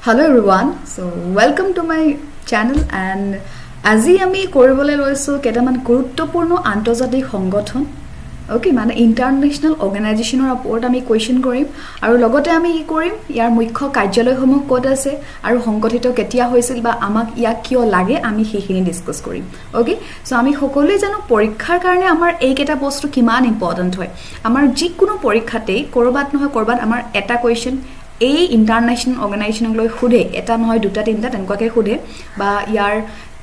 Hello everyone, so welcome to my channel and আজি আমি কৰিবলে লৈছো কেটামান গুৰুত্বপূৰ্ণ আন্তৰ্জাতিক সংগঠন ওকে মানে ইন্টাৰনেশনাল অৰ্গানাইজেচনৰ ওপৰত আমি কোৱেশ্চন কৰিম আৰু লগতে আমি কি কৰিম ইয়াৰ মুখ্য কাৰ্যালয়সমূহ ক'ত আছে আৰু সংগঠিত কেতিয়া হৈছিল বা আমাক ইয়াক কিয় লাগে আমি সেইখিনি ডিসকাস কৰিম ওকে সো আমি সকলোৱে জানো পৰীক্ষাৰ কাৰণে আমাৰ এইকেটা বস্তু কিমান ইম্পৰ্টেন্ট হয় আমাৰ যিকোনো পৰীক্ষাতেই কৰবাত নহয় কৰবাত আমাৰ এটা কোৱেশ্চন এই ইন্টাৰনেশনাল অৰ্গানাইজেচনক লৈ খুদে এটা নহয় দুটা তিনটা তেনেকুৱাকে খুদে বা ইয়াৰ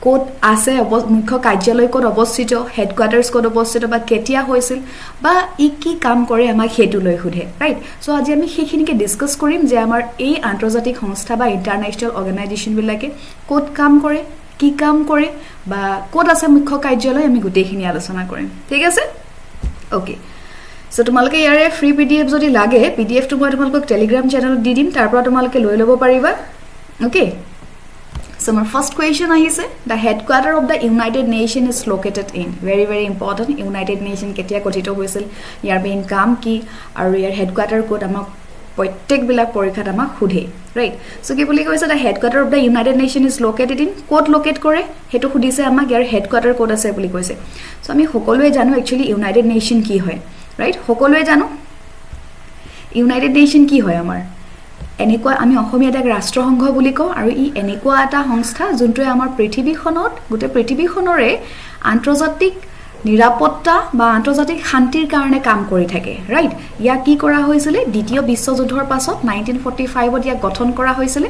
কোড আছে মুখ্য কাৰ্যালয় কোড অৱস্থিত হেডকোৱাৰ্টাৰছ কোড অৱস্থিত বা কেতিয়া হৈছিল বা ই কি কাম কৰে আমাক হেতু লৈ খুদে ৰাইট সো আজি আমি সেইখিনিকে ডিসকাস কৰিম যে আমাৰ এই আন্তৰ্জাতিক সংস্থা বা ইন্টাৰনেশনাল অৰ্গানাইজেচন বিলাকে কোড কাম কৰে কি কাম কৰে বা কোড আছে মুখ্য কাৰ্যালয় আমি গোটেইখিনি আলোচনা কৰিম ঠিক আছে ওকে সো তোমালকে ইয়াৰে ফ্ৰী পিডিএফ যদি লাগে পিডিএফ টো মই তোমালকক টেলিগ্ৰাম চেনেলত দি দিম তাৰ পৰা তোমালকে লৈ ল'ব পাৰিবা okay So my first question is the headquarter of the United Nations is located in very important United Nation ketia gotito hoisil yar main kaam ki aru yar headquarter code amak protek bilak porikhat amak khudhe right so ki boli koise the headquarter of the United Nation is located in code locate kore hetu khudise amak yar headquarter code ase boli koise so ami hokolwe janu actually United Nation ki hoy right hokolwe janu United Nation ki hoy amar এনেকুৱা আমি অসমীয়া এটা ৰাষ্ট্ৰসংঘ বুলি কওঁ আৰু ই এনেকুৱা এটা সংস্থা যোনটোৱে আমাৰ পৃথিৱীখনত গোটে পৃথিৱীখনৰে আন্তৰ্জাতিক নিৰাপত্তা বা আন্তৰ্জাতিক শান্তিৰ কাৰণে কাম কৰি থাকে ৰাইট ইয়া কি কৰা হৈছিল দ্বিতীয় বিশ্বযুদ্ধৰ পাছত 1945 ত ইয়া গঠন কৰা হৈছিল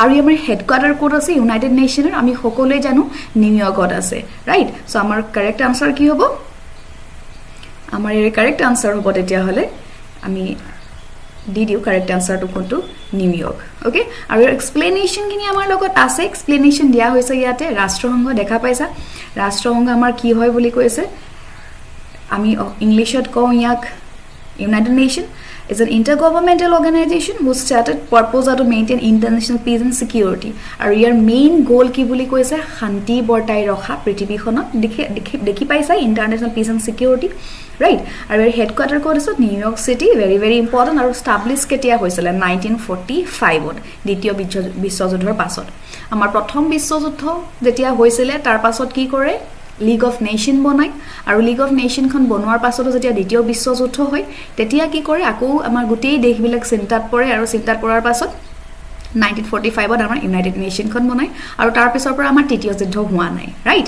আৰু আমাৰ হেডকোৱাৰ্টাৰ কোড আছে ইউনাইটেড নেশ্যনৰ আমি সকলোৱে জানো নিউয়ৰ্কত আছে ৰাইট সো আমাৰ কাৰেক্ট আনসাৰ কি হ'ব আমাৰ এই কাৰেক্ট আনসাৰ হ'ব তেতিয়া হলে আমি did you correct answer to go to New York okay আৰু explanation কিনি আমাৰ লগত আছে explanation দিয়া হৈছে ইয়াতে ৰাষ্ট্ৰসংঘ দেখা পাইছা ৰাষ্ট্ৰসংঘ আমাৰ কি হয় বুলি কৈছে আমি ইংলিশত কওঁ ইয়াক United Nation is an intergovernmental organization whose stated purpose are to maintain international peace and security আৰু ইয়াৰ main goal কি বুলি কৈছে শান্তি বৰ্তাই ৰখা পৃথিৱীখনত দেখি পাইছা international peace and security right আৰু হেডকোৱাৰ্টাৰ কোড আছে নিউয়ৰ্ক সিটি very important আৰু এস্টাবলিশ কেতিয়া হৈছিল 1945 ত দ্বিতীয় বিশ্বযুদ্ধৰ পাছত আমাৰ প্ৰথম বিশ্বযুদ্ধ যেতিয়া হৈছিল তাৰ পাছত কি কৰে League of Nation বনাই আৰু League of Nation খন বনোৱাৰ পাছত যেতিয়া দ্বিতীয় বিশ্বযুদ্ধ হয় তেতিয়া কি কৰে আকৌ আমাৰ গোটেই দেশবিলাক চিন্তাত পৰে আৰু চিন্তাত পৰাৰ পাছত 1945 ত আমাৰ ইউনাইটেড নেশ্যন খন বনাই আৰু তাৰ পিছৰ পৰা আমাৰ তৃতীয় যুদ্ধ হোৱা নাই ৰাইট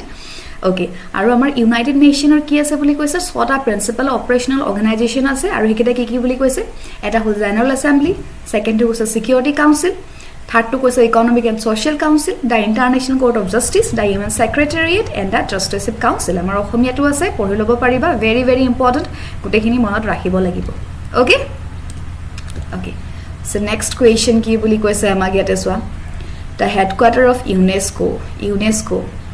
ওকে আৰু আমাৰ ইউনাইটেড নেশ্যনৰ কি আছে বুলি কৈছে ছটা প্ৰিন্সিপাল অপাৰেশনাল অৰ্গানাইজেচন আছে আৰু হেকিটা কি বুলি কৈছে এটা হ'ল জেনাৰেল এছেম্বলি সেকেন্ডটো হৈছে security council Third to was Economic and Social Council, the International Court of Justice, the UN Secretariat, and the Trusteeship Council. Amar Ohomia to ase pori lobo pariba very important. Gutekhini monot rakhibo lagibo. Okay? Okay. So next question ki boli koise amag yate soa. The headquarter of UNESCO.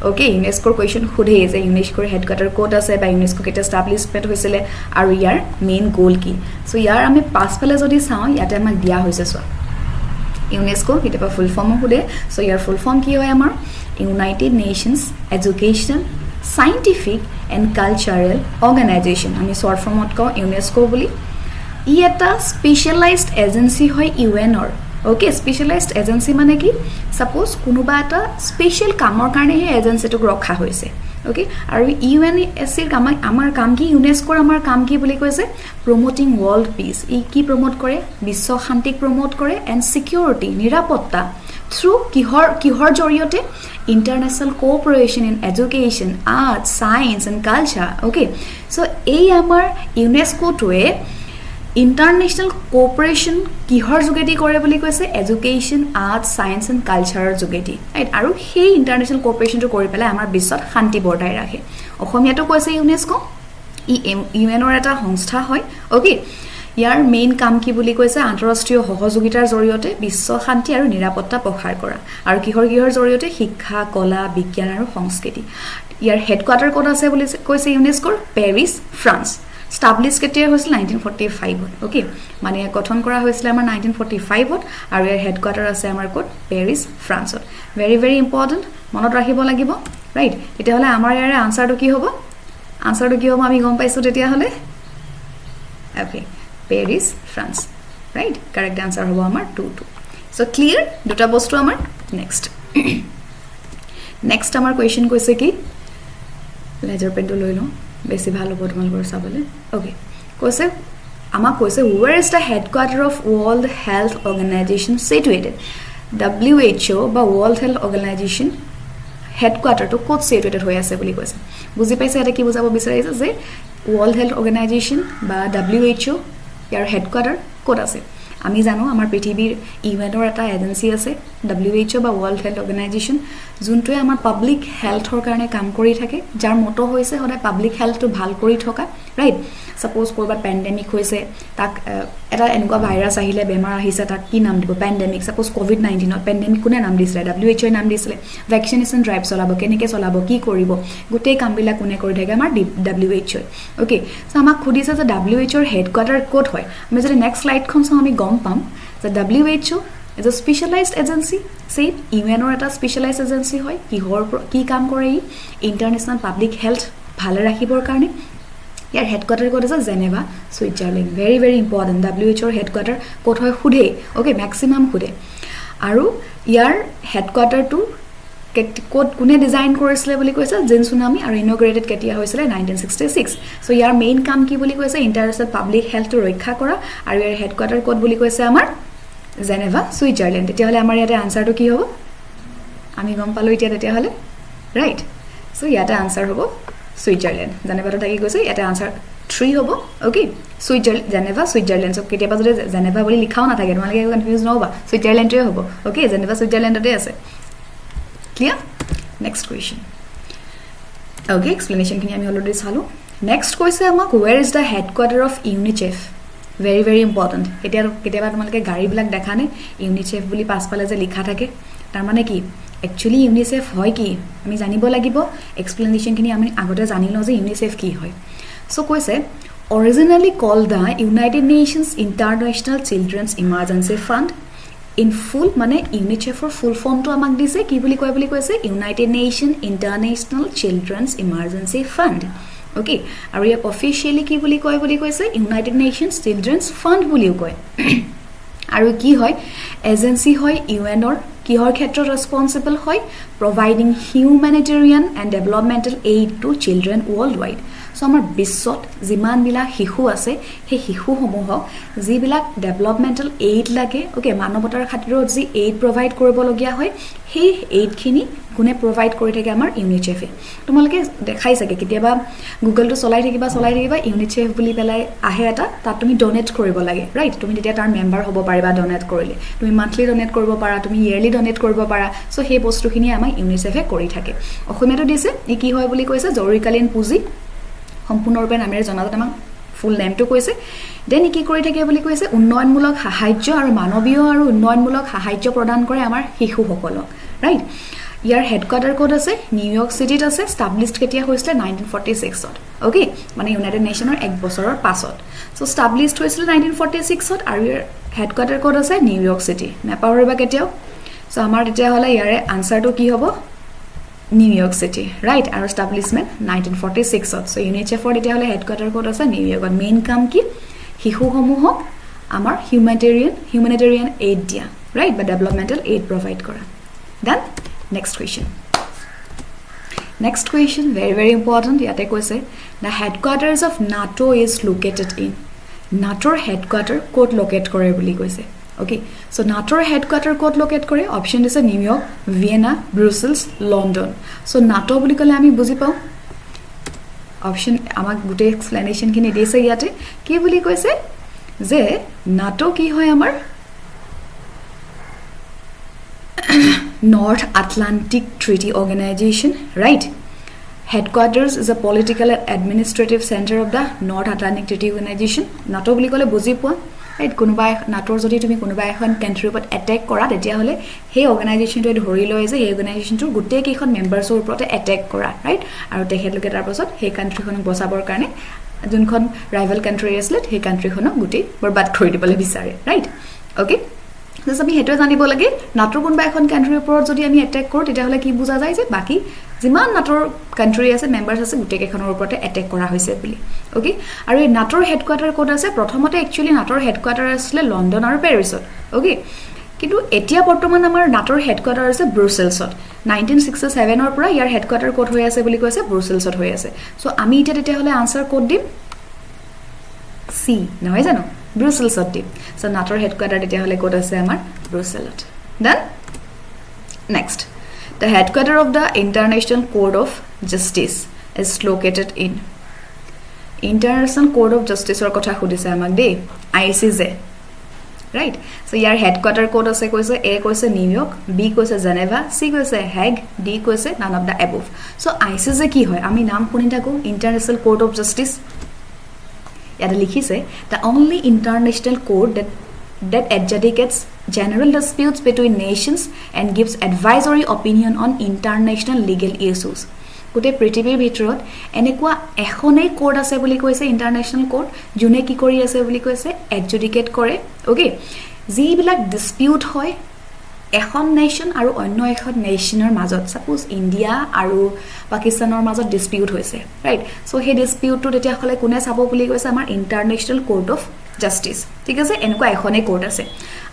Okay, UNESCO question khudhe je UNESCO headquarter code ase ba UNESCO kete establishment hoisile aru yar main goal ki. So yar ami pass phale jodi sao yate amak dia hoise soa. UNESCO কিটা full form হলে so ইয়ার full form কি হয় আমার United Nations Educational Scientific and Cultural Organization আমি short ফর্মত কও UNESCO বলি ই এটা স্পেশালাইজড এজেন্সি হয় ইউএনৰ ওকে স্পেশালাইজড এজেন্সি মানে কি সাপোজ কোনোবা এটা স্পেশাল কামৰ কাৰণে হে এজেন্সিটো ৰখা হৈছে ওকে আৰু ইউএনএসসিৰ কাম আমাৰ কাম কি ইউনেস্কোৰ আমাৰ কাম কি বুলি কৈছে প্ৰমোটিং ওয়াৰ্ল্ড পিস ই কি প্ৰমোট কৰে বিশ্ব শান্তিক প্ৰমোট কৰে এন্ড সিকিউৰিটি নিৰাপত্তা থ্ৰু কিহৰ জৰিয়তে international cooperation in education art science and culture okay so এই আমাৰ ইউনেস্কোটোৱে International cooperation কিহৰ যোগেদি কৰে বুলি কৈছে এডুকেশন আৰ্ট সায়েন্স এন্ড কালচাৰৰ যোগেদি ৰাইট আৰু সেই ইন্টাৰনেশনাল কোঅপাৰেচনটো কৰি পেলাই আমাৰ বিশ্বত শান্তি বৰ্তাই ৰাখে অসমীয়াটো কৈছে ইউনেস্কো ইউএনৰ এটা সংস্থা হয় ওকে ইয়াৰ মেইন কাম কি বুলি কৈছে আন্তঃৰাষ্ট্ৰীয় সহযোগিতাৰ জৰিয়তে বিশ্ব শান্তি আৰু নিৰাপত্তা প্ৰসাৰ কৰা আৰু কিহৰ জৰিয়তে শিক্ষা কলা বিজ্ঞান আৰু সংস্কৃতি ইয়াৰ হেডকোৱাৰ্টাৰ ক'ত আছে বুলি কৈছে ইউনেস্কোৰ পেৰিছ ফ্ৰান্স established কেতিয়া হৈছিল 1945 ত ওকে মানে গঠন কৰা হৈছিল আমাৰ 1945 ত আৰু ইয়াৰ হেডকোৱাৰ্টাৰ আছে আমাৰ কোট পেৰিছ ফ্ৰান্সত very important মনত ৰাখিব লাগিব ৰাইট এটা হলে আমাৰ ইয়াৰ আনসাৰটো কি হ'ব আমি গম পাইছো তেতিয়া হলে okay Paris France right correct answer hobo amar 2 So clear দুটা বস্তু আমাৰ next next আমাৰ question কৈছে কি লেজাৰ পেনটো লৈ লওঁ বেছি ভাল হ'ব তোমালোকৰ চাবলৈ okay কৈছে আমাক কৈছে where is the headquarter of World Health Organization situated WHO বা World Health Organization headquarter to ক'ত situated হৈ আছে বুলি কৈছে বুজি পাইছে এটা কি বুজাব বিচাৰিছে যে World Health Organization বা WHO ইয়াৰ headquarter ক'ত আছে আমি জানো আমাৰ পৃথিৱীৰ ইউএনৰ এটা এজেন্সি আছে WHO বা World Health Organization যোনটোৱে আমাৰ পাব্লিক হেলথৰ কাৰণে কাম কৰি থাকে যাৰ মটো হৈছে সদায় পাব্লিক হেলথটো ভাল কৰি থকা ৰাইট সাপোজ কৰবাত পেন্ডেমিক হৈছে তাক এটা এনেকুৱা ভাইৰাছ আহিলে বেমাৰ আহিছে তাক কি নাম দিব পেন্ডেমিক সাপোজ কোভিড-19 ৰ পেন্ডেমিক কোনে নাম দিছিলে WHO নাম দিছিলে ভ্যাকচিনেশন ড্ৰাইভ চলাব কেনেকৈ চলাব কি কৰিব গোটেই কামবিলাক কোনে কৰি থাকে আমাৰ WHO ওকে সো আমাক খুদিছে যে WHO ৰ হেডকোৱাৰ্টাৰ ক'ত হয় আমি যদি নেক্সট স্লাইডখন চাওঁ আমি গম পাম যে WHO is a specialized agency say UN or eta specialized agency hoy ki kaam kore international public health bhale rakhibor karone yar headquarter kod ase Geneva Switzerland very very important WHO headquarter kot hoy khude okay maximum khude aru yar headquarter to code kune design korisile boli koise Jin tsunami aru inaugurated ketia hoisile 1966 so yar main kaam ki boli koise international public health to roikha kora aru yar headquarter code boli koise amar Geneva Switzerland তেতিয়াহলে আমাৰ ইয়াতে আনসাৰটো কি হ'ব আমি গম পালো এতিয়া তেতিয়াহলে ৰাইট সো ইয়াতে আনসাৰ হ'ব Switzerland Geneva থাকি গৈছে ইয়াতে আনসাৰ 3 হ'ব okay Switzerland Geneva Switzerland so কেতিয়াবা যদি Geneva বুলি লিখাও না থাকে তোমালোকে কনফিউজ নহবা Switzerlandটোৱে হ'ব ওকে Geneva Switzerlandতে আছে clear next question okay explanation খিনি আমি অলৰেডি চালো নেক্সট কৈছে আমাক where is the headquarter of UNICEF very very important এটা কেতিয়াবা তোমালকে গাড়ী বিলাক দেখানে UNICEF বুলি পাছফালে যে লিখা থাকে তাৰ মানে কি একচুয়ালি UNICEF হয় কি আমি জানিব লাগিব এক্সপ্লেনেশন খিনি আমি আগতে জানিলো যে UNICEF কি হয় সো কৈছে originally called the United Nations International Children's Emergency Fund in full মানে UNICEF ৰ ফুল ফর্ম তো আমাক দিছে কি বুলি কৈছে United Nations International Children's Emergency Fund okay আৰু ইয়াক অফিশিয়ালি কি বুলি কৈছে United Nations Children's Fund বুলিও কয় আৰু কি হয় এজেন্সি হয় UN ৰ কিহৰ ক্ষেত্ৰত ৰেসপন্সিবল হয় providing humanitarian and developmental aid to children worldwide so আমাৰ বিশ্বত যিমান বিলা শিশু আছে সেই শিশু সমূহ যিবিলাক ডেভেলপমেন্টাল এইড লাগে ওকে মানৱতাৰ খাতিৰত যি এইড প্ৰভাইড কৰিব লগিয়া হয় সেই এইড খিনি কোনে প্ৰভাইড কৰি থাকে আমাৰ UNICEF তোমালোকে দেখাই থাকে কেতিয়াবা গুগল তো চলাই থাকিবা UNICEF বুলি পেলাই আহে এটা তাত তুমি ডোনেট কৰিব লাগে ৰাইট তুমি তেতিয়া তাৰ মেম্বাৰ হ'ব পাৰিবা ডোনেট কৰিলে তুমি মান্থলি ডোনেট কৰিব পাৰা তুমি ইয়াৰলি ডোনেট কৰিব পাৰা সো সেই বস্তুখিনি আমাৰ UNICEF কৰি থাকে অসমীয়াটো দিছে ই কি হয় বুলি কৈছে জৰুৰীকালীন পুঁজি সম্পূৰ্ণৰূপে নামেৰে জনাজাত আমাক ফুল নেমটো কৈছে দেন কি কৰি থাকে বুলি কৈছে উন্নয়নমূলক সাহায্য আৰু মানৱীয় আৰু উন্নয়নমূলক সাহায্য প্ৰদান কৰে আমাৰ শিশুসকলক ৰাইট ইয়াৰ হেডকোৱাৰ্টাৰ কোড আছে নিউয়ৰ্ক সিটিত আছে স্টাবলিশড কেতিয়া হৈছিল 1946 ত ওকে মানে ইউনাইটেড নেশনৰ এক বছৰৰ পাছত সো স্টাবলিশড হৈছিল 1946 ত আৰু ইয়াৰ হেডকোৱাৰ্টাৰ কোড আছে নিউয়ৰ্ক সিটি নেপাহৰিবা কেতিয়াও সো আমাৰ তেতিয়া হলে ইয়াৰে আনসাৰটো কি হ'ব নিউয়ৰ্ক সিটি ৰাইট আৰু এস্টাবলিশমেন্ট 1946 ত সো UNICEF ৰ তেতিয়া হলে হেডকোৱাৰ্টাৰ কোড আছে নিউয়ৰ্কত মেইন কাম কি শিশুসমূহক আমাৰ humanitarian aid দিয়া ৰাইট বা ডেভেলপমেন্টাল aid provide কৰা then next question very very important yate koise the headquarters of NATO is located in NATO headquarter code locate kore boli koise okay so NATO headquarter code locate kore option is New York Vienna Brussels London so NATO boli kole ami buji pau option amak gute explanation kini dise yate ki boli koise je NATO ki hoy amar North Atlantic Treaty Organization right headquarters is a political and administrative center of the North Atlantic Treaty Organization NATO বুলি কলে বুজি পোৱা right কোনোবা NATO যদি তুমি কোনোবা এখন কান্ট্ৰিৰ ওপৰত অ্যাটাক কৰা তেতিয়া হলে সেই অৰ্গানাইজেশনটোৱে ধৰি লয় যে এই অৰ্গানাইজেশনটোৰ গোটেই কেইখন মেম্বাৰছৰ ওপৰত অ্যাটাক কৰা right আৰু তেখেতলোকে তাৰ পাছত সেই কান্ট্ৰিখনক বচাবৰ কাৰণে যোনখন ৰাইভাল কান্ট্ৰি আছিল সেই কান্ট্ৰিখনক গোটেই বৰবাদ কৰি দিবলৈ বিচাৰে right okay সো আমি হেটো জানিব লাগে নাটোৰ কোনবা এখন কান্ট্ৰিৰ ওপৰত যদি আমি অ্যাটাক কৰো তেতিয়া হলে কি বুজা যায় যে বাকি যিমান নাটোৰ কান্ট্ৰি আছে মেম্বাৰছ আছে গোটেই কেখনৰ ওপৰতে অ্যাটাক কৰা হৈছে বুলি ওকে আৰু এই নাটোৰ হেডকোৱাৰ্টাৰ কোড আছে প্ৰথমতে একচুয়ালি নাটোৰ হেডকোৱাৰ্টাৰ আছিল লণ্ডন আৰু পেৰিছত ওকে কিন্তু এতিয়া বৰ্তমান আমাৰ নাটোৰ হেডকোৱাৰ্টাৰ আছে ব্ৰুছেলছত 1967 ৰ পৰা ইয়াৰ হেডকোৱাৰ্টাৰ ক'ত হৈ আছে বুলি কৈছে ব্ৰুছেলছত হৈ আছে সো আমি এতিয়া তেতিয়াহলে আনসাৰ ক'ত দিম সি নহয় জানো ব্ৰুছেলছত দিম সো নাটোৰ হেডকোৱাৰ্টাৰ তেতিয়াহলে ক'ত আছে আমাৰ ব্ৰুছেলত done next the headquarter of the International Court of Justice is located in International Court of Justice or kotha khudise amak de ICJ right so your headquarter code ase koise A koise New York B koise Geneva C koise Hague D koise none of the above so ICJ ki hoy ami naam khuni thaku International Court of Justice yada likhise the only international court that adjudicates general disputes between nations and gives advisory opinion on international legal issues গোটে পৃথিৱীৰ ভিতৰত এনেকুৱা এখনেই court আছে বুলি কৈছে ইন্টাৰনেশনাল court জুনে কি কৰি আছে বুলি কৈছে এডজুডিকেট কৰে ওকে যিবিলাক ডিসপিউট হয় এখন নেশন আৰু অন্য এখন নেশনৰ মাজত সাপোজ ইন্ডিয়া আৰু পাকিস্তানৰ মাজত ডিসপিউট হৈছে ৰাইট সো হে ডিসপিউটটো তেতিয়া হলে কোনে চাব বুলি কৈছে আমাৰ ইন্টাৰনেশনাল কোৰ্ট অফ জাস্টিস ঠিক আছে এনেকুৱা এখনে কোৰ্ট আছে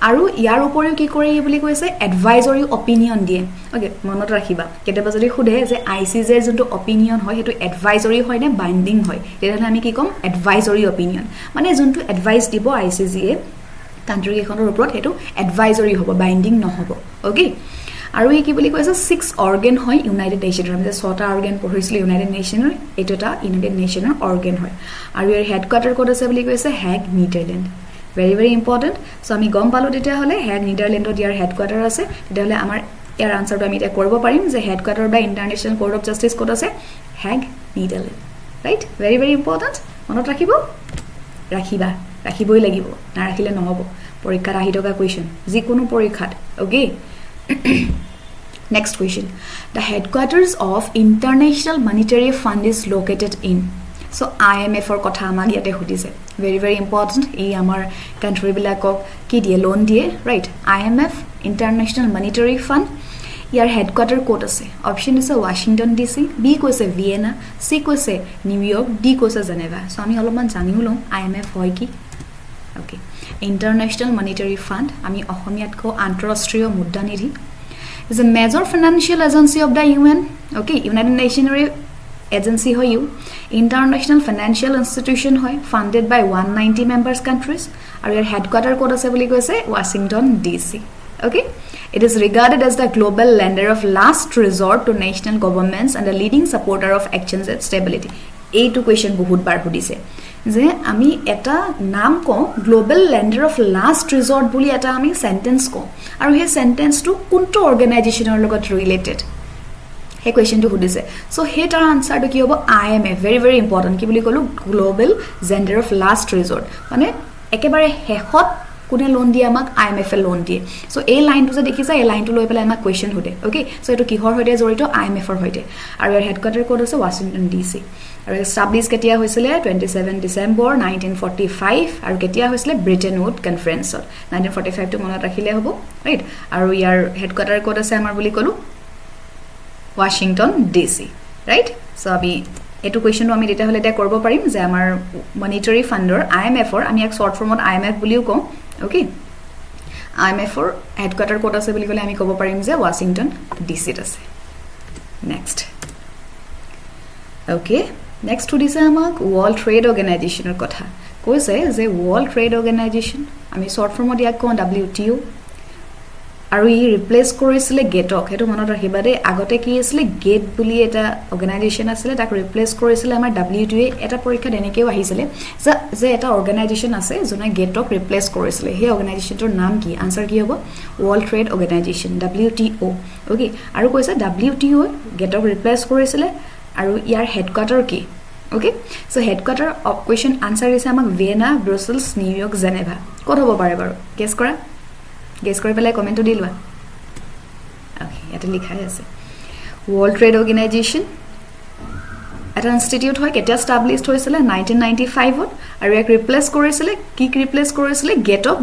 আৰু ইয়াৰ উপৰিও কি কৰে বুলি কৈছে এডভাইজৰি অপিনিয়ন দিয়ে ওকে মনত ৰাখিবা কেতিয়াবা যদি খুদে যে আইসিজে এৰ যোনটো অপিনিয়ন হয় হেতু এডভাইজৰি হয় নে বাইন্ডিং হয় তেতিয়াহলে আমি কি কম এডভাইজৰি অপিনিয়ন মানে যোনটো এডভাইস দিব আইসিজে কান্ট্ৰি এখনৰ ওপৰত হেতু এডভাইজৰি হ'ব বাইন্ডিং নহব ওকে আৰু এই কি বুলি কৈছে 6 অৰ্গান হয় ইউনাইটেড নেশনৰ আমি 6টা অৰ্গান পঢ়িছিলো ইউনাইটেড নেশনৰ এটোটা ইউনাইটেড নেশনৰ অৰ্গান হয় আৰু ইয়াৰ হেডকোৱাৰ্টাৰ ক'ত আছে বুলি কৈছে হেগ নেদাৰল্যান্ড very important so আমি গম পালো তেতিয়া হলে হেগ নেদাৰল্যান্ডত ইয়াৰ হেডকোৱাৰ্টাৰ আছে তেতিয়া হলে আমাৰ ইয়াৰ আনসাৰটো আমি এটা কৰিব পাৰিম যে হেডকোৱাৰ্টাৰ বা ইন্টাৰনেশনাল কোৰ্ট অফ জাস্টিস ক'ত আছে হেগ নেদাৰল্যান্ড ৰাইট very important মনত ৰাখিবা ৰাখিবই লাগিব না ৰাখিলে নহব পৰীক্ষাত আহি থকা কোৱেশ্চন যিকোনো পৰীক্ষাত okay next question the headquarters of International Monetary Fund is located in so IMF or kotha amag yate hudise very important ei amar country bilakok ki die loan die right IMF International Monetary Fund year headquarter ক'ত আছে option আছে Washington DC B কৈছে Vienna সি কৈছে New York D কৈছে Geneva so আমি অলপমান জানিও লম IMF হয় কি ওকে ইন্টাৰনেশনাল মনিটাৰী ফান্ড আমি অসমীয়াত কো আন্তঃৰাষ্ট্ৰীয় মুদ্ৰা নিধি is a major financial agency of the UN okay United Nations agency hoy you international financial institution hoy funded by 190 members countries and your headquarter code ase boli koise Washington DC okay it is regarded as the global lender of last resort to national governments and a leading supporter of actions and stability এইটো question বহুত বাৰ সুধিছে যে আমি এটা নাম কো global লেন্ডাৰ of last resort বুলি এটা আমি সেন্টেন্স কো আৰু হে সেন্টেন্সটো কোনটো অৰ্গানাইজেচনৰ লগত ৰিলেটেড হে কোৱেশ্চনটো সুধিছে সো হে তাৰ আনসাৰটো কি হ'ব IMF very important কি বুলি কলো গ্লোবাল লেন্ডাৰ অফ লাস্ট ৰিজৰ্ট মানে একেবাৰে হেখত কোনে লোন দিয়ে আমাক IMF এ লোন দিয়ে সো এই লাইনটো যে দেখিছা এই লাইনটো লৈ পেলাই আমাক কোৱেশ্চন সুধে ওকে সো এটো কিহৰ হৈতে জড়িত IMF ৰ হৈতে আৰু ইয়াৰ হেডকোৱাৰ্টাৰ ক'ত আছে ওয়াশিংটন DC আৰু এস্টাবলিশ কেতিয়া হৈছিলে 27 ডিসেম্বৰ 1945 আৰু কেতিয়া হৈছিলে ব্ৰিটেন উড কনফাৰেন্সত 1945 টো মনত ৰাখিলে হ'ব ৰাইট আৰু ইয়াৰ হেডকোৱাৰ্টাৰ ক'ত আছে আমাৰ বুলি কলো ওয়াশিংটন DC ৰাইট সো আমি এটো কোৱেশ্চনটো আমি তেতিয়া হলে এটা কৰিব পাৰিম যে আমাৰ মনিটাৰী ফান্ডৰ IMF ৰ আমি এক শৰ্ট ফৰ্মত IMF বুলিও কম ওকে IMF ৰ হেডকোৱাৰ্টাৰ ক'ত আছে বুলি কলে আমি ক'ব পাৰিম যে ওয়াশিংটন DC ত আছে নেক্সট ওকে নেক্সট সুধিছে আমাক ওয়াৰ্ল্ড ট্ৰেড অৰ্গানাইজেচনৰ কথা কৈছে যে ওয়াৰ্ল্ড ট্ৰেড অৰ্গানাইজেচন আমি শৰ্ট ফৰ্মত ইয়াক কওঁ WTO আৰু ই ৰিপ্লেস কৰিছিলে গেটক হেতু মনত ৰাখিবা দে আগতে কি আছিল গেট বুলি এটা অৰ্গানাইজেচন আছিল তাক ৰিপ্লেস কৰিছিলে আমাৰ WTO এটা পৰীক্ষা দেনেকেও আহিছিল যে এটা অৰ্গানাইজেচন আছে জনে গেটক ৰিপ্লেস কৰিছিলে হে অৰ্গানাইজেচনটোৰ নাম কি আনসাৰ কি হ'ব world trade organisation WTO okay আৰু কৈছে WTO গেটক ৰিপ্লেস কৰিছিলে আৰু ইয়াৰ হেডকোৱাৰ্টাৰ কি okay so headquarter of question answer হৈছে আমাক ভিয়েনা ব্ৰুছেলছ নিউয়ৰ্ক জেনেভা ক'ত হ'ব পাৰে বাৰু গেছ কৰি পেলাই কমেন্টটো দিলৱা ওকে এটা লিখাই আছে ওয়াৰ্ল্ড ট্ৰেড অৰ্গানাইজেচন এটা ইনষ্টিটিউট হয় কেতিয়া এস্টাবলিশড হৈছিল 1995 ত আৰু এক ৰিপ্লেস কৰিছিল কি ৰিপ্লেস কৰিছিল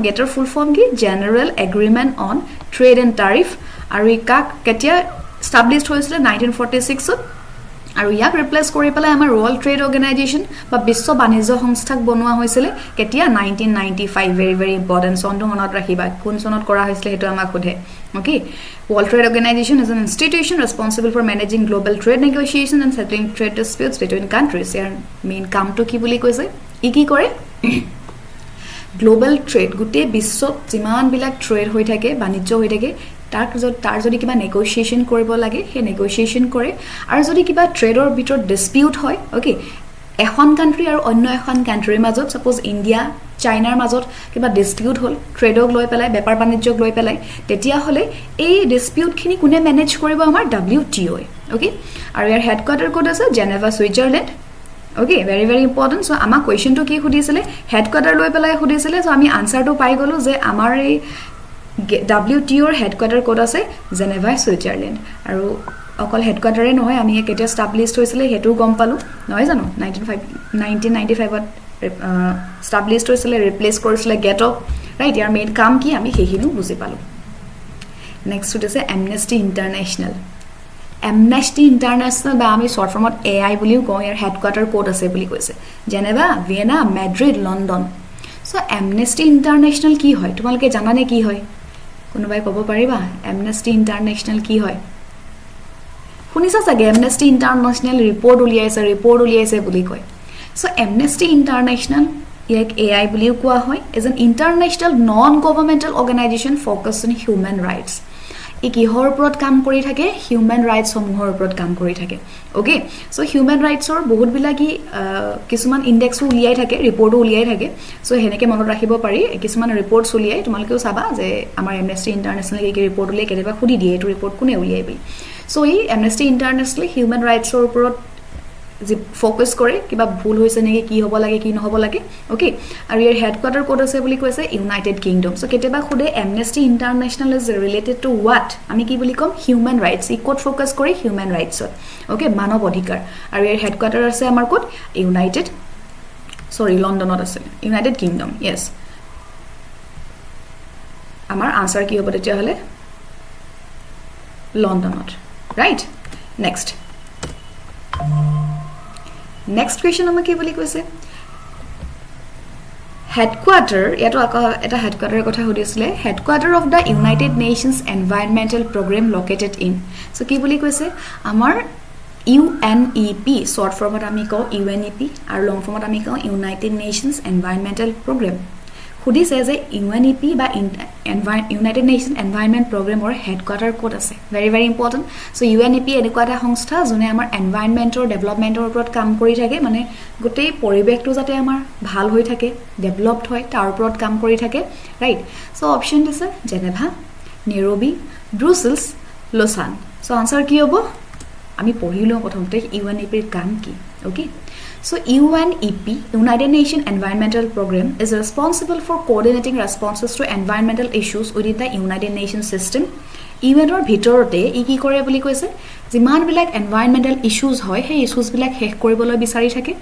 গেটৰ ফুল ফৰ্ম কি general agreement on trade and tariff আৰু কাক কেতিয়া এস্টাবলিশড হৈছিল 1946 ত আৰু ইয়াক ৰিপ্লেস কৰি পেলাই আমাৰ ৱৰ্ল্ড ট্ৰেড অৰ্গেনাইজেশ্যন বা বিশ্ব বাণিজ্য সংস্থাক বনোৱা হৈছিল কেতিয়া 1995 ভেৰি ভেৰি ইম্পৰ্টেন্ট চনটো মনত ৰাখিবা কোন চনত কৰা হৈছিল হেতু আমাক সোধে okay World Trade Organization is an institution responsible for managing global trade negotiations and settling trade disputes between countries. Their main কাম to কি বুলি কৈছে ই কি কৰে গ্লোবাল ট্ৰেড গুটে বিশ্বত যিমান বিলাক ট্ৰেড হৈ থাকে বাণিজ্য হৈ থাকে তাৰ যদি কিবা নেগোচিয়েশন কৰিব লাগে হে নেগোচিয়েশন কৰে আৰু যদি কিবা ট্ৰেডৰ ভিতৰত ডিসপিউট হয় ওকে এখন কান্ট্ৰি আৰু অন্য এখন কান্ট্ৰিৰ মাজত সাপোজ ইন্ডিয়া চাইনাৰ মাজত কিবা ডিসপিউট হল ট্ৰেডক লৈ পেলাই বেপাৰ বাণিজ্যক লৈ পেলাই তেতিয়া হলে এই ডিসপিউট খিনি কোনে মেনেজ কৰিব আমাৰ WTO ওকে আৰু ইয়াৰ হেডকোৱাৰ্টাৰ কোড আছে Geneva Switzerland okay very very important so আমাৰ কোৱেশ্চনটো কি খুদিছিলে হেডকোৱাৰ্টাৰ লৈ পেলাই খুদিছিলে সো আমি আনসাৰটো পাই গলো যে আমাৰ এই WTO ৰ হেডকোৱাৰ্টাৰ কোড আছে জেনেভা সুইজাৰল্যান্ড আৰু অকল হেডকোৱাৰ্টাৰে নহয় আমি কেতিয়া এস্টাবলিশড হৈছিলে হেতু গম পালো নহয় জানো 1995 ত established হৈছিলে ৰিপ্লেস কৰিছিলে গেটক ৰাইট ইয়াৰ মেইন কাম কি আমি হেহিনো বুজি পালো নেক্সট হৈছে Amnesty International Amnesty International বা আমি শৰ্ট ফৰ্মত AI বুলিও কওঁ ইয়াৰ হেডকোৱাৰ্টাৰ কোড আছে বুলি কৈছে Geneva Vienna Madrid London so Amnesty International কি হয় তোমালোকে জানানে কি হয় কোনোবাই ক'ব পাৰিবা Amnesty International কি হয় শুনিছা চাগে Amnesty International ৰিপৰ্ট উলিয়াইছে বুলি কয় So Amnesty International ইয়াক AI বুলিও কোৱা হয় is an international non-governmental organization focused on human rights. ই কিহৰ ওপৰত কাম কৰি থাকে হিউম্যান ৰাইটস সমূহৰ ওপৰত কাম কৰি থাকে ওকে সো হিউম্যান ৰাইটসৰ বহুত বিলাকি কিছুমান ইনডেক্স উলিয়াই থাকে ৰিপৰ্ট উলিয়াই থাকে সো হেনেকে মনত ৰাখিব পাৰি কিছুমান ৰিপৰ্টছ উলিয়াই তোমালোকেও চাবা যে আমাৰ Amnesty International কি ৰিপৰ্ট উলিয়াই কেতিয়াবা খুদি দিয়ে এটো ৰিপৰ্ট কোনে উলিয়াই বুলি সো ই Amnesty International হিউম্যান ৰাইটসৰ ওপৰত যে ফোকাস কৰে কিবা ভুল হৈছে নেকি কি হ'ব লাগে কি নহব লাগে ওকে আৰু ইয়াৰ হেডকোৱাৰ্টাৰ কোড আছে বুলি কৈছে ইউনাইটেড কিংডম সো কেতিয়াবা খুদে Amnesty International is related to what আমি কি বুলি কম হিউম্যান ৰাইটস ই কোড ফোকাস কৰে হিউম্যান ৰাইটসত ওকে মানৱ অধিকাৰ আৰু ইয়াৰ হেডকোৱাৰ্টাৰ আছে আমাৰ কোড লণ্ডনত আছে ইউনাইটেড কিংডম yes আমাৰ আনসাৰ কি হ'ব তেতিয়া হলে লণ্ডনত ৰাইট নেক্সট Next question আমাক কি বুলি কৈছে হেডকোৱাৰ্টাৰ ইয়াতো এটা হেডকোৱাৰ্টাৰৰ কথা সুধিছিলে headquarter of the United Nations Environmental programme located in so কি বুলি কৈছে আমাৰ UNEP শৰ্ট ফৰ্মত আমি কওঁ UNEP আৰু লং ফৰ্মত আমি কওঁ ইউনাইটেড নেশনস এনভায়ৰনমেন্টাল প্ৰগ্ৰাম খুদিছে যে UNEP বা ইউনাইটেড নেশন এনভায়ৰনমেন্ট প্ৰগ্ৰামৰ হেডকোৱাৰ্টাৰ কোড আছে very very important so UNEP এনেকুৱা এটা সংস্থা যোনে আমাৰ এনভায়ৰনমেন্টৰ ডেভেলপমেন্টৰ ওপৰত কাম কৰি থাকে মানে গোটেই পৰিবেশটো যাতে আমাৰ ভাল হৈ থাকে ডেভেলপড হয় তাৰ ওপৰত কাম কৰি থাকে ৰাইট সো অপচন দিছে জেনেভা নেইৰোবি ব্ৰুছেলছ লছান সো আনসাৰ কি হ'ব আমি পঢ়িলো প্ৰথমতে UNEP ৰ কাম কি okay So UNEP, United Nations Environmental Program, is responsible for coordinating responses to environmental issues within the United Nations system. ইউএনৰ ভিতৰতে ই কি কৰে বুলি কৈছে যিমান বিলাক এনভায়ৰনমেন্টাল ইস্যুজ হয় সেই ইস্যুজ বিলাক শেষ কৰিবলৈ বিচাৰি থাকে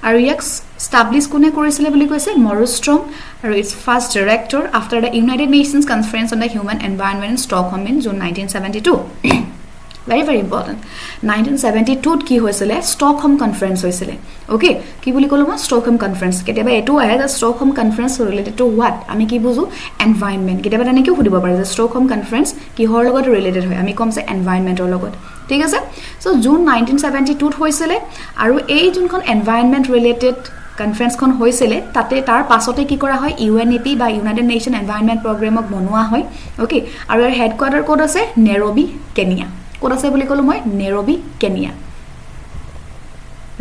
আৰু ইয়াক এস্টাবলিশ কোনে কৰিছিলে বুলি কৈছে মৰষ্ট্ৰম আৰু it's first director after the United Nations conference on the human environment in Stockholm in June 1972 very very important 1972 কি হৈছিলে ষ্টকহোম কনফাৰেন্স হৈছিলে ওকে কি বুলি কলো মই ষ্টকহোম কনফাৰেন্স কেতিয়াবা এটো আহে যে Stockholm conference related to what আমি কি বুজো এনভায়ৰনমেন্ট কেতিয়াবা তেনেকৈ সুধিব পাৰে যে ষ্টকহোম কনফাৰেন্স কিহৰ লগত ৰিলেটেড হয় আমি কম যে এনভায়ৰনমেন্টৰ লগত ঠিক আছে সো জুন 1972 হৈছিলে আৰু এই যোনখন এনভায়ৰনমেন্ট ৰিলেটেড কনফাৰেন্সখন হৈছিলে তাতে তাৰ পাছতে কি কৰা হয় UNEP বা ইউনাইটেড নেশন এনভায়ৰনমেন্ট প্ৰগ্ৰামক বনোৱা হয় ওকে আৰু ইয়াৰ হেডকোৱাৰ্টাৰ কোড আছে নেইৰোবি কেনিয়া কোড আছে বুলি কলো মই নেইৰোবি কেনিয়া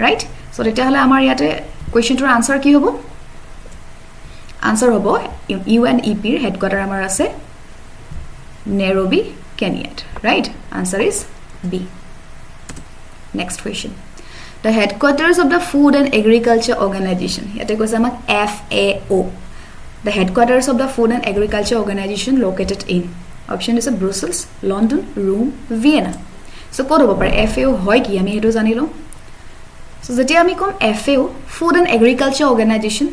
ৰাইট সো তেতিয়া হলে আমাৰ ইয়াতে কোৱেশ্চনটোৰ আনসাৰ কি হ'ব আনসাৰ হ'ব UNEP ৰ হেডকোৱাৰ্টাৰ আমাৰ আছে নেইৰোবি কেনিয়াত right answer is B next question The headquarters of the Food and Agriculture Organization ইয়াতে কৈছে আমাক FAO The headquarters of the Food and Agriculture Organization located in Option is Brussels, London, Rome, Vienna. So ক'ত হ'ব পাৰে FAO হয় কি আমি হেতু জানিলো সো যেতিয়া আমি কম FAO Food and Agriculture Organization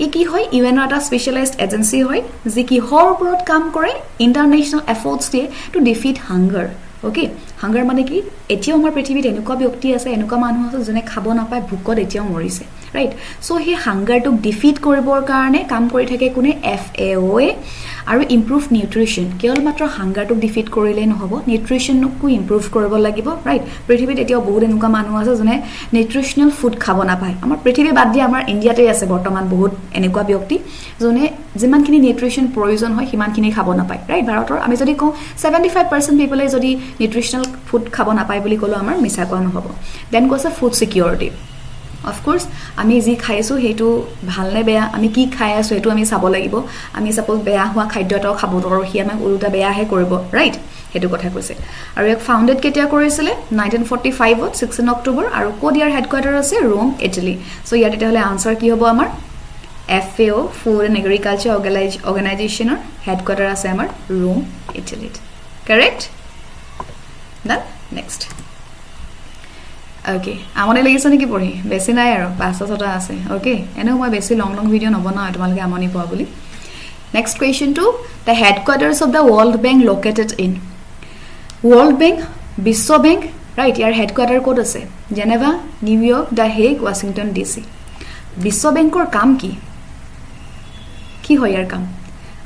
ই কি হয় UN এটা স্পেশালাইজড এজেন্সি হয় যি কি হৰ ওপৰত কাম কৰে ইন্টাৰনেশনাল এফৰ্টছ দিয়ে two defeat hunger okay hunger মানে কি এতিয়াও আমাৰ পৃথিৱীত এনেকুৱা ব্যক্তি আছে এনেকুৱা মানুহ আছে যোনে খাব নাপায় ভোকত এতিয়াও মৰিছে ৰাইট সো হে হাংগাৰটোক ডিফিট কৰিবৰ কাৰণে কাম কৰি থাকে কোনে FAO আৰু ইমপ্ৰুভ নিউট্ৰিশ্যন কেৱল মাত্ৰ হাংগাৰটোক ডিফিট কৰিলে নহব নিউট্ৰিশ্যনকো ইমপ্ৰুভ কৰিব লাগিব ৰাইট পৃথিৱীত এতিয়াও বহুত এনেকুৱা মানুহ আছে যোনে নিউট্ৰিশ্যনেল ফুড খাব নাপায় আমাৰ পৃথিৱী বাদ দি আমাৰ ইণ্ডিয়াতে আছে বৰ্তমান বহুত এনেকুৱা ব্যক্তি যোনে যিমানখিনি নিউট্ৰিশ্যন প্ৰয়োজন হয় সিমানখিনি খাব নাপায় ৰাইট ভাৰতৰ আমি যদি কওঁ 75% পিপলে যদি নিউট্ৰিশ্যনেল ফুড খাব নাপায় বুলি ক'লো আমাৰ মিছা কোৱা নহব দেন কৈছে ফুড সিকিউৰিটি Of course, আমি যি খাইছো হেতু ভাল নে বেয়া আমি কি খাই আছো হেতু আমি চাব লাগিব আমি সাপোজ বেয়া হোৱা খাদ্যটাও খাব দৰৰ হি আমাক উল্টা বেয়াহে কৰিব ৰাইট হেতু কথা কৈছে আৰু এক ফাউন্ডেড কেতিয়া কৰিছিলে 1945 ত 16 অক্টোবৰ আৰু কোড ইয়াৰ হেডকোৱাৰ্টাৰ আছে ৰোম ইটালী সো ইয়াত এটা হলে আনসাৰ কি হ'ব আমাৰ FAO ফুড এণ্ড এগ্ৰিকালচাৰ অৰ্গানাইজেশ্যনৰ হেডকোৱাৰ্টাৰ আছে আমাৰ ৰোম ইটালীত কাৰেক্ট দেন নেক্সট Okay, আমনি লাগিছে নেকি পঢ়ি বেছি নাই আৰু 5-6টা আছে ওকে এনেও মই বেছি লং ভিডিও নবনাও তোমালোকে আমনি পোৱা বুলি next question to the headquarters of the World Bank located in World Bank Biswa bank right year headquarter ক'ত আছে জেনেভা নিউয়ৰ্ক দা হেগ ওয়াশিংটন DC বিশ্ব বেংকৰ কাম কি হয় ইয়াৰ কাম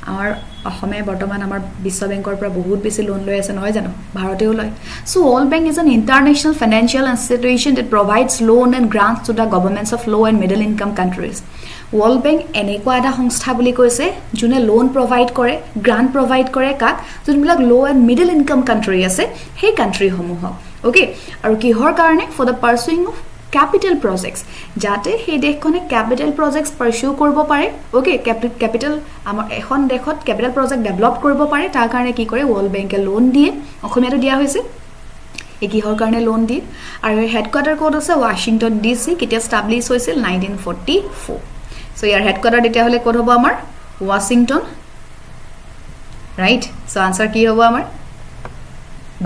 আমাৰ অসমে বৰ্তমান আমাৰ বিশ্ব বেংকৰ পৰা বহুত বেছি লোন লৈ আছে নহয় জানো ভাৰতেও লয় so World Bank is an international financial institution that provides loan and grants to the governments of low and middle income countries World Bank এনেকুৱা এটা সংস্থা বুলি কৈছে যোনে লোন প্ৰভাইড কৰে গ্ৰান্ট প্ৰভাইড কৰে কাক যোনবিলাক লো এণ্ড মিডল ইনকাম কান্ট্ৰি আছে সেই কান্ট্ৰি সমূহক ওকে আৰু কিহৰ কাৰণে for the pursuing of capital projects যাতে হে দেখখনে capital projects pursue কৰিব পাৰে ওকে capital আমাৰ এখন দেখত capital project develop কৰিব পাৰে তাৰ কাৰণে কি কৰে World Bank এ লোন দিয়ে অসমীয়াটো দিয়া হৈছে কিহৰ কাৰণে লোন দিয়ে আৰু হেডকোৱাৰ্টাৰ ক'ত আছে ওয়াশিংটন DC কেতিয়া এষ্টাবলিশ হৈছিল 1944 সো ইয়াৰ হেডকোৱাৰ্টাৰ তেতিয়া হলে ক'ত হ'ব আমাৰ ওয়াশিংটন ৰাইট সো আনসাৰ কি হ'ব আমাৰ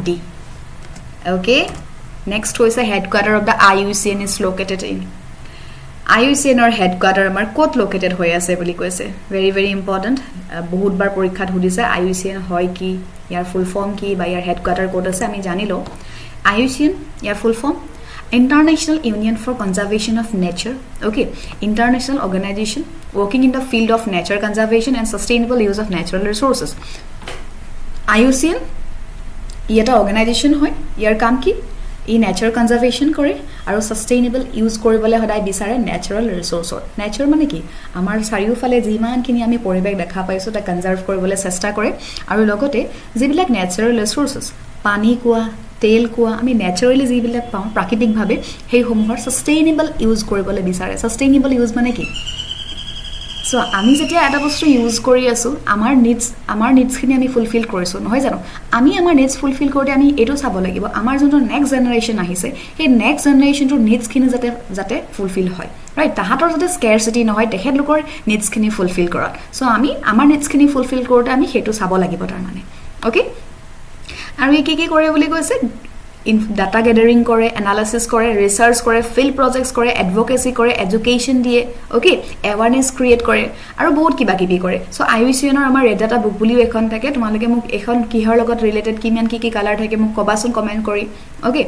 D okay Next was the headquarter of the IUCN is located in. IUCN or headquarter amar kot located hoy ase boli koise. Very important. Bahut bar porikhat hudise IUCN hoy ki yar full form ki ba yar headquarter kot ase ami janilo. IUCN yar full form International Union for Conservation of Nature. Okay, international organization working in the field of nature conservation and sustainable use of natural resources. IUCN yeta organization hoy yar kam ki E nature conservation কৰে আৰু sustainable use কৰিবলৈ সদায় বিচাৰে natural ৰিসোৰ্সৰ nature মানে কি আমাৰ চাৰিওফালে যিমানখিনি আমি পৰিবেশ দেখা পাইছো তা কনজাৰ্ভ কৰিবলৈ চেষ্টা কৰে আৰু লগতে যিবিলাক নেচাৰেল ৰিসোৰ্সছ পানী কোৱা তেল কোৱা আমি নেচাৰেলি যিবিলাক পাওঁ প্ৰাকৃতিকভাৱে সেই সমূহৰ সাস্টেইনেবল ইউজ কৰিবলৈ বিচাৰে সাস্টেইনেবল ইউজ মানে কি সো আমি যেতিয়া এটা বস্তু ইউজ কৰি আছো আমাৰ নিডস খিনি আমি ফুলফিল কৰিছো নহয় জানো আমি আমাৰ নিডস ফুলফিল কৰোতে আমি এটো চাব লাগিব আমাৰ যোনটো নেক্সট জেনাৰেশন আহিছে সেই নেক্সট জেনাৰেশনটোৰ নিডস খিনি যাতে ফুলফিল হয় ৰাইট তাহাতৰ যাতে স্কেৰচিটি নহয় তেখেতলোকৰ নিডস খিনি ফুলফিল কৰা সো আমি আমাৰ নিডস খিনি ফুলফিল কৰোতে আমি হেতু চাব লাগিব তাৰ মানে ওকে আৰু কি কৰে বুলি কৈছে data gathering কৰে analysis কৰে research কৰে field projects কৰে advocacy কৰে education দিয়ে okay awareness create কৰে আৰু বহুত কিবা কিবি কৰে so IUCN ৰ আমাৰ red data book বুলিও এখন থাকে তোমালোকে মোক এখন কিহৰ লগত related কিমান কি কালাৰ থাকে মোক কবাচোন কমেন্ট কৰি okay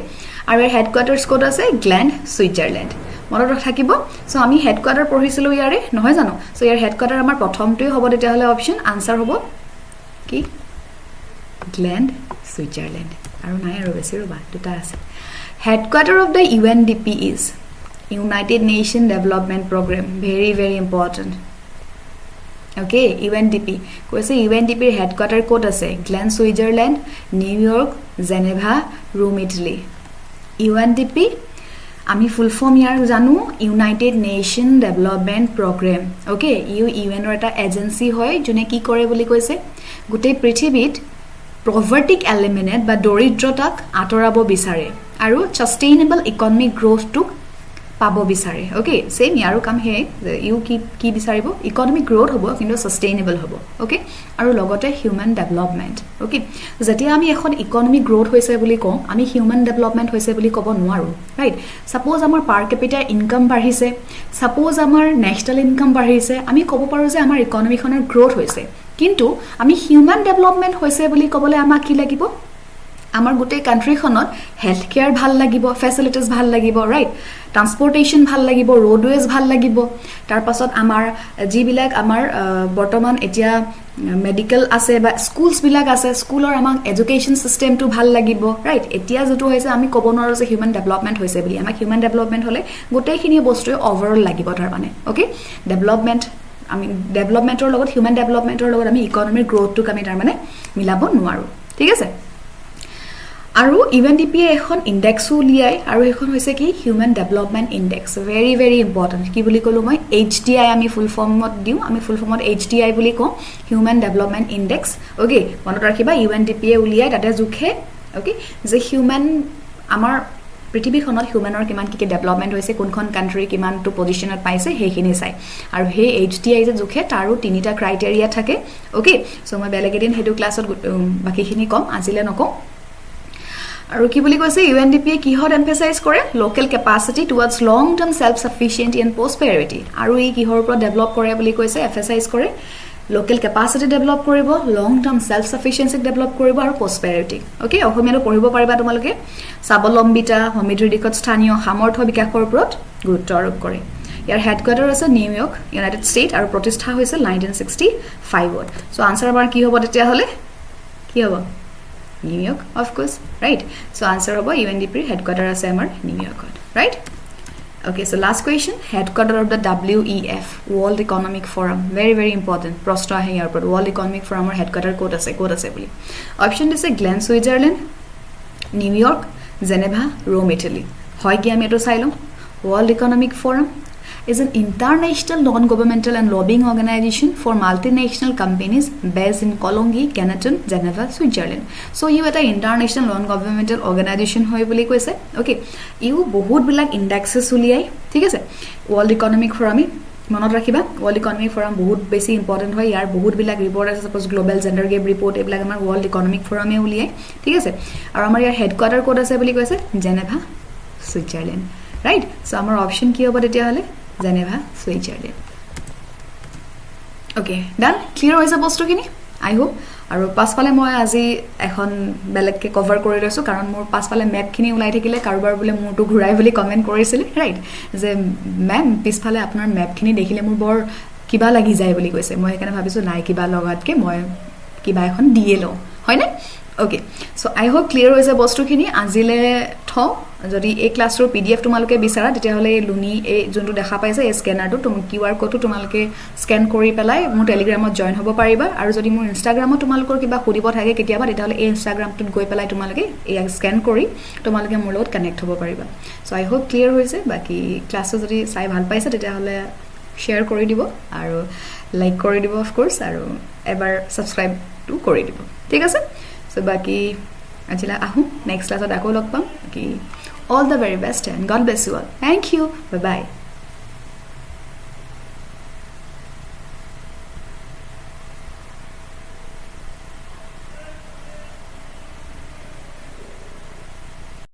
আৰু হেডকোৱাৰ্টাৰছ ক'ত আছে গ্ল্যান্ড সুইজাৰল্যান্ড মনত থাকিব so আমি হেডকোৱাৰ্টাৰ পঢ়িছিলো ইয়াৰে নহয় জানো so ইয়াৰ হেডকোৱাৰ্টাৰ আমাৰ প্ৰথমটোই হ'ব তেতিয়া হলে অপচন আনসাৰ হ'ব কি গ্ল্যান্ড সুইজাৰল্যান্ড আৰু নাই আৰু বেছি ৰবা দুটা আছে headquarter of the UNDP is United Nation Development Program very important okay UNDP কৈছে UNDP ৰ হেডকোৱাৰ্টাৰ ক'ত আছে England Switzerland New York Geneva Rome Italy UNDP আমি ফুল ফৰ্ম ইয়াৰ জানো United Nation Development Program okay UN ৰ এটা এজেন্সি হয় যোনে কি কৰে বুলি কৈছে গোটেই পৃথিৱীত poverty eliminate বা দৰিদ্ৰতাক আতৰাব বিচাৰে আৰু sustainable economic growth টু পাব বিচাৰে ওকে সেম ইয়াৰো কাম হে ইউ কি বিচাৰিব ইকোনমিক গ্ৰোথ হ'ব কিন্তু সাস্টেইনেবল হ'ব ওকে আৰু লগতে হিউম্যান ডেভেলপমেন্ট ওকে যেতিয়া আমি এখন ইকোনমিক গ্ৰোথ হৈছে বুলি কওঁ আমি হিউম্যান ডেভেলপমেন্ট হৈছে বুলি ক'ব নোৱাৰো ৰাইট সাপোজ আমাৰ পাৰ ক্যাপিটাল ইনকাম বাঢ়িছে সাপোজ আমাৰ ন্যাশনাল ইনকাম বাঢ়িছে আমি ক'ব পাৰো যে আমাৰ ইকোনমিখনৰ গ্ৰোথ হৈছে কিন্তু আমি হিউম্যান ডেভেলপমেন্ট হৈছে বুলি ক'বলে আমাক কি লাগিব আমাৰ গোটেই কান্ট্ৰিখনত হেলথ কেয়াৰ ভাল লাগিব, ফেচিলিটিজ ভাল লাগিব, ৰাইট, ট্ৰান্সপৰ্টেশ্যন ভাল লাগিব, ৰোডৱেজ ভাল লাগিব, তাৰ পাছত আমাৰ যিবিলাক আমাৰ বৰ্তমান এতিয়া মেডিকেল আছে বা স্কুলছবিলাক আছে, স্কুলৰ আমাক এডুকেশ্যন চিষ্টেমটো ভাল লাগিব, ৰাইট। এতিয়া যিটো হৈছে আমি ক'ব নোৱাৰোঁ যে হিউমেন ডেভেলপমেণ্ট হৈছে বুলি, আমাক হিউমেন ডেভেলপমেণ্ট হ'লে গোটেইখিনি বস্তুৱে অভাৰঅল লাগিব তাৰমানে, অ'কে। ডেভেলপমেণ্ট আমি ডেভেলপমেণ্টৰ লগত হিউমেন ডেভেলপমেণ্টৰ লগত আমি ইকনমিৰ গ্ৰ'থটোক আমি তাৰমানে মিলাব নোৱাৰোঁ, ঠিক আছে। আৰু UNDP এখন ইণ্ডেক্সো উলিয়ায়, আৰু সেইখন হৈছে কি human development index, very very important. কি বুলি ক'লোঁ মই, HDI আমি ফুল ফৰ্মত দিওঁ, আমি ফুল ফৰ্মত HDI বুলি কওঁ, হিউমেন ডেভেলপমেণ্ট ইণ্ডেক্স, অ'কে। মনত ৰাখিবা UNDPয়ে উলিয়াই, তাতে জোখে, অ'কে, যে হিউমেন আমাৰ পৃথিৱীখনত হিউমেনৰ কিমান কি ডেভেলপমেণ্ট হৈছে, কোনখন কাণ্ট্ৰি কিমানটো পজিশ্যনত পাইছে সেইখিনি চাই, আৰু সেই HDI যে জোখে তাৰো 3টা ক্ৰাইটেৰিয়া থাকে, অ'কে। চ' মই বেলেগ এদিন সেইটো ক্লাছত বাকীখিনি ক'ম, আজিলৈ নকওঁ। আৰু কি বুলি কৈছে, UNDPয়ে কিহত এম্ফেচাইজ কৰে, local capacity towards long term self sufficiency and prosperity. আৰু ই কিহৰ ওপৰত ডেভেলপ কৰে বুলি কৈছে, এম্ফেচাইজ কৰে লোকেল কেপাচিটি ডেভেলপ কৰিব, লং টাৰ্ম ছেল্ফ ছাফিচিয়েঞ্চিক ডেভেলপ কৰিব, আৰু প্ৰস্পেৰিটি, অ'কে। অসমীয়াটো পঢ়িব পাৰিবা তোমালোকে। স্বাৱলম্বিতা, সমৃদ্ধিৰ দিশত স্থানীয় সামৰ্থ্য বিকাশৰ ওপৰত গুৰুত্ব আৰোপ কৰে। ইয়াৰ হেডকোৱাৰ্টাৰ আছে নিউয়ৰ্ক, ইউনাইটেড ষ্টেট, আৰু প্ৰতিষ্ঠা হৈছিল 1965-ত। চ' আনচাৰ আমাৰ কি হ'ব তেতিয়াহ'লে, কি হ'ব, নিউয়ৰ্ক, অফক'ৰ্ছ, ৰাইট। চ' আনচাৰ হ'ব UNDPৰ হেডকোৱাৰ্টাৰ আছে আমাৰ নিউয়ৰ্কত, right. Okay, so last question, headquarter of the WEF, World Economic Forum, very very important, prosto ahe yar par, World Economic Forum or headquarter code ase boli. Option is Glen, Switzerland, New York, Geneva, Rome, Italy. Hoy ki ami eto sailom, World Economic Forum is an international non-governmental and lobbying organization for multinational companies based in Cologne, Canton, Geneva, Switzerland. So you at a international non-governmental organization hoy boli koise, okay. You bahut bilak indexes uliyai, thik ase. World Economic Forum মনত ৰাখিবা, World Economic Forum বহুত বেছি important হয়, ইয়াৰ বহুত বিলাক report আছে, suppose global gender gap report, এইবিলাক আমাৰ World Economic Forum এ উলিয়াই, ঠিক আছে। আৰু আমাৰ ইয়াৰ হেডকোৱাৰ্টাৰ ক'ত আছে বুলি কৈছে, জেনেভা, ছুইজাৰলেণ্ড, ৰাইট। চ' আমাৰ অপশ্যন কি হ'ব তেতিয়াহ'লে, জেনেভা, ছুইজাৰলেণ্ড। অ'কে, ডান, ক্লিয়াৰ হৈছে বস্তুখিনি, আই হোপ। আৰু পাছফালে মই আজি এখন বেলেগকৈ কভাৰ কৰি লৈছোঁ, কাৰণ মোৰ পাছফালে মেপখিনি ওলাই থাকিলে কাৰোবাৰ বোলে মূৰটো ঘূৰাই বুলি কমেণ্ট কৰিছিলে, ৰাইট, যে মেম পিছফালে আপোনাৰ মেপখিনি দেখিলে মোৰ বৰ কিবা লাগি যায় বুলি কৈছে। মই সেইকাৰণে ভাবিছোঁ নাই, কিবা লগাতকৈ মই কিবা এখন দিয়ে লওঁ, হয়নে? অ'কে, চ' আই হোপ ক্লিয়াৰ হৈছে বস্তুখিনি, আজিলৈ থওঁ। যদি এই ক্লাছটোৰ PDF তোমালোকে বিচাৰা তেতিয়াহ'লে লুনি এই যোনটো দেখা পাইছে এই স্কেনাৰটো, QR ক'ডটো তোমালোকে স্কেন কৰি পেলাই মোৰ টেলিগ্ৰামত জইন হ'ব পাৰিবা। আৰু যদি মোৰ ইনষ্টাগ্ৰামত তোমালোকৰ কিবা সুধিব থাকে কেতিয়াবা, তেতিয়াহ'লে এই ইনষ্টাগ্ৰামটোত গৈ পেলাই তোমালোকে এয়া স্কেন কৰি তোমালোকে মোৰ লগত কানেক্ট হ'ব পাৰিবা। চ' আই হোপ ক্লিয়াৰ হৈছে। বাকী ক্লাছটো যদি চাই ভাল পাইছে তেতিয়াহ'লে শ্বেয়াৰ কৰি দিব আৰু লাইক কৰি দিব অফক'ৰ্ছ, আৰু এবাৰ ছাবস্ক্ৰাইবটো কৰি দিব, ঠিক আছে। চ' বাকী আজিলৈ আহোঁ, নেক্সট ক্লাছত আকৌ লগ পাম। বাকী all the very best and God bless you all. Thank you. Bye-bye.